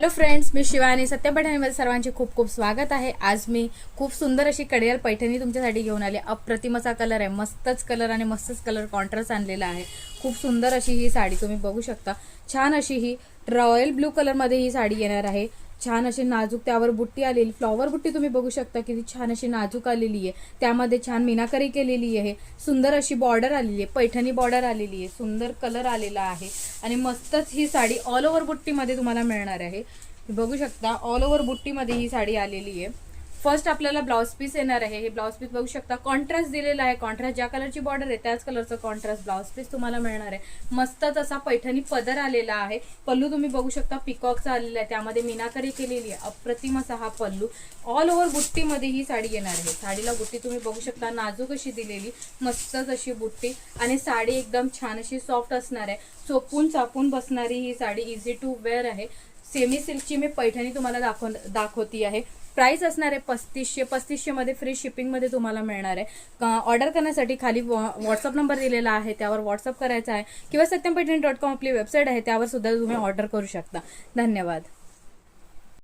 Hello friends, मी शिवानी. सत्यम पैठणीमध्ये सर्वांचे खूप खूप स्वागत आहे. आज मी खूप सुंदर अशी कडियाल पैठणी तुमच्यासाठी घेऊन आली. अप्रतिम असा कलर आहे, मस्तच कलर आणि मस्तच कलर कॉन्ट्रास्ट आणलेला आहे. खूप सुंदर अशी ही साडी तुम्ही बघू शकता. छान अशी ही रॉयल ब्लू कलरमध्ये ही साडी येणार आहे. छान अशी नाजूक त्यावर बुट्टी आलेली, फ्लॉवर बुट्टी तुम्ही बघू शकता किती छान अशी नाजूक आलेली आहे. त्यामध्ये छान मीनाकरी केलेली आहे. सुंदर अशी बॉर्डर आलेली आहे, पैठणी बॉर्डर आलेली आहे. सुंदर कलर आलेला आहे आणि मस्तच ही साडी ऑल ओव्हर बुट्टीमध्ये तुम्हाला मिळणार आहे. बघू शकता ऑल ओव्हर बुट्टीमध्ये ही साडी आलेली आहे. फर्स्ट आपल्याला ब्लाउज पीस येणार आहे. हे ब्लाउज पीस बघू शकता, कॉन्ट्रास्ट दिलेला आहे. कॉन्ट्रास्ट ज्या कलरची बॉर्डर आहे त्याच कलरचं कॉन्ट्रास्ट ब्लाउज पीस तुम्हाला मिळणार आहे. मस्तच असा पैठणी पदर आलेला आहे. पल्लू तुम्ही बघू शकता पिकॉकचा आलेला आहे, त्यामध्ये मीनाकरी केलेली आहे. अप्रतिम असा हा पल्लू. ऑल ओव्हर बुट्टीमध्ये ही साडी येणार आहे. साडीला बुट्टी तुम्ही बघू शकता, नाजूक अशी दिलेली, मस्तच अशी बुट्टी आणि साडी एकदम छान अशी सॉफ्ट असणार आहे. चोपून चापून बसणारी ही साडी, इझी टू वेअर आहे. सेमी सिल्कची मी पैठणी तुम्हाला दाखवती आहे. प्राइस असणार आहे 3500 मध्ये फ्री शिपिंग मध्ये तुम्हाला मिळणार आहे. ऑर्डर करण्यासाठी खाली व्हॉट्सअप नंबर दिलेला आहे, त्यावर व्हॉट्सअप करायचा आहे किंवा satyampaithani.com आपली वेबसाईट आहे, त्यावर सुद्धा तुम्ही ऑर्डर करू शकता. धन्यवाद.